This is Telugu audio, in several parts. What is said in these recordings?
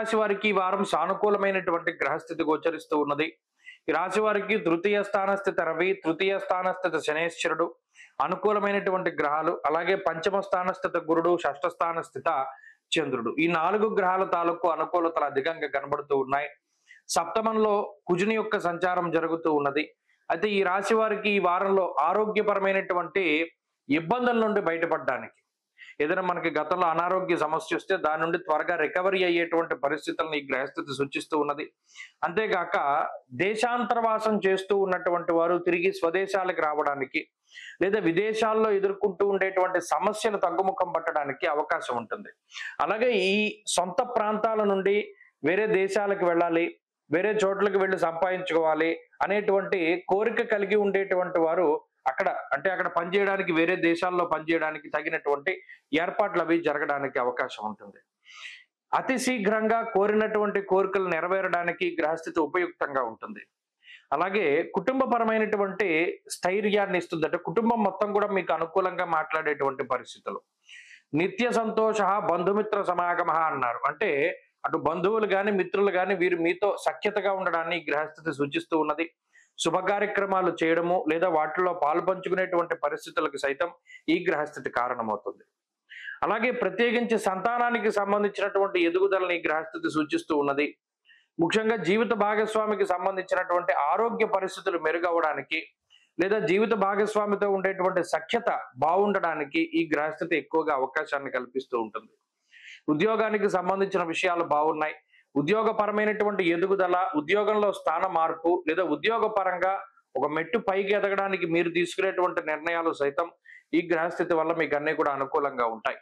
రాశి వారికి ఈ వారం సానుకూలమైనటువంటి గ్రహస్థితి గోచరిస్తూ ఉన్నది. ఈ రాశి వారికి తృతీయ స్థానస్థిత రవి, తృతీయ స్థానస్థిత శనేశ్వరుడు అనుకూలమైనటువంటి గ్రహాలు. అలాగే పంచమ స్థానస్థిత గురుడు, షష్ఠ స్థానస్థిత చంద్రుడు. ఈ 4 గ్రహాల తాలూకు అనుకూలతలు అధికంగా కనబడుతూ ఉన్నాయి. సప్తమంలో కుజుని యొక్క సంచారం జరుగుతూ ఉన్నది. అయితే ఈ రాశి వారికి ఈ వారంలో ఆరోగ్యపరమైనటువంటి ఇబ్బందుల నుండి బయటపడడానికి, ఏదైనా మనకి గతంలో అనారోగ్య సమస్య వస్తే దాని నుండి త్వరగా రికవరీ అయ్యేటువంటి పరిస్థితులను ఈ గ్రహస్థితి సూచిస్తూ ఉన్నది. అంతేగాక దేశాంతరవాసం చేస్తూ ఉన్నటువంటి వారు తిరిగి స్వదేశాలకు రావడానికి, లేదా విదేశాల్లో ఎదుర్కొంటూ ఉండేటువంటి సమస్యలు తగ్గుముఖం పట్టడానికి అవకాశం ఉంటుంది. అలాగే ఈ సొంత ప్రాంతాల నుండి వేరే దేశాలకు వెళ్ళాలి, వేరే చోట్లకి వెళ్ళి సంపాదించుకోవాలి అనేటువంటి కోరిక కలిగి ఉండేటువంటి వారు అక్కడ పనిచేయడానికి, వేరే దేశాల్లో పనిచేయడానికి తగినటువంటి ఏర్పాట్లు అవి జరగడానికి అవకాశం ఉంటుంది. అతి శీఘ్రంగా కోరినటువంటి కోరికలు నెరవేరడానికి గ్రహస్థితి ఉపయుక్తంగా ఉంటుంది. అలాగే కుటుంబపరమైనటువంటి స్థైర్యాన్ని ఇస్తుంది. అంటే కుటుంబం మొత్తం కూడా మీకు అనుకూలంగా మాట్లాడేటువంటి పరిస్థితులు. నిత్య సంతోష బంధుమిత్ర సమాగమ అన్నారు. అంటే అటు బంధువులు గాని, మిత్రులు గాని వీరు మీతో సఖ్యతగా ఉండడాన్ని ఈ గ్రహస్థితి సూచిస్తూ ఉన్నది. శుభ కార్యక్రమాలు చేయడము లేదా వాటిలో పాలు పంచుకునేటువంటి పరిస్థితులకు సైతం ఈ గ్రహస్థితి కారణమవుతుంది. అలాగే ప్రత్యేకించి సంతానానికి సంబంధించినటువంటి ఎదుగుదలని ఈ గ్రహస్థితి సూచిస్తూ ఉన్నది. ముఖ్యంగా జీవిత భాగస్వామికి సంబంధించినటువంటి ఆరోగ్య పరిస్థితులు మెరుగవడానికి, లేదా జీవిత భాగస్వామితో ఉండేటువంటి సఖ్యత బాగుండడానికి ఈ గ్రహస్థితి ఎక్కువగా అవకాశాన్ని కల్పిస్తూ ఉంటుంది. ఉద్యోగానికి సంబంధించిన విషయాలు బాగున్నాయి. ఉద్యోగపరమైనటువంటి ఎదుగుదల, ఉద్యోగంలో స్థాన మార్పు, లేదా ఉద్యోగ పరంగా ఒక మెట్టు పైకి ఎదగడానికి మీరు తీసుకునేటువంటి నిర్ణయాలు సైతం ఈ గ్రహస్థితి వల్ల మీకు అన్ని కూడా అనుకూలంగా ఉంటాయి.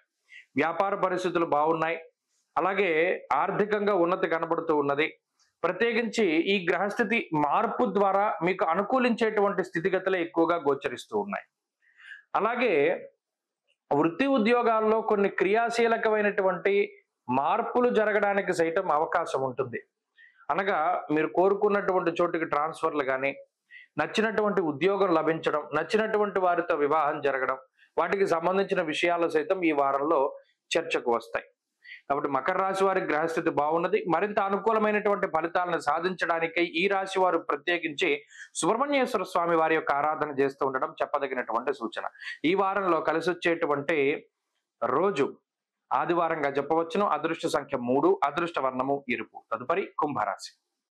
వ్యాపార పరిస్థితులు బాగున్నాయి. అలాగే ఆర్థికంగా ఉన్నతి కనబడుతూ ఉన్నది. ప్రత్యేకించి ఈ గ్రహస్థితి మార్పు ద్వారా మీకు అనుకూలించేటువంటి స్థితిగతులే ఎక్కువగా గోచరిస్తూ ఉన్నాయి. అలాగే వృత్తి ఉద్యోగాల్లో కొన్ని క్రియాశీలకమైనటువంటి మార్పులు జరగడానికి సైతం అవకాశం ఉంటుంది. అనగా మీరు కోరుకున్నటువంటి చోటుకి ట్రాన్స్ఫర్లు కానీ, నచ్చినటువంటి ఉద్యోగం లభించడం, నచ్చినటువంటి వారితో వివాహం జరగడం, వాటికి సంబంధించిన విషయాలు సైతం ఈ వారంలో చర్చకు వస్తాయి. కాబట్టి మకర రాశి వారి గ్రహస్థితి బాగున్నది. మరింత అనుకూలమైనటువంటి ఫలితాలను సాధించడానికై ఈ రాశి వారు ప్రత్యేకించి సుబ్రహ్మణ్యేశ్వర స్వామి వారి యొక్క ఆరాధన చేస్తూ ఉండడం చెప్పదగినటువంటి సూచన. ఈ వారంలో కలిసి వచ్చేటువంటి రోజు ఆదివారంగా చెప్పవచ్చును. అదృష్ట సంఖ్య 3, అదృష్ట వర్ణము ఎరుపు. తదుపరి కుంభరాశి.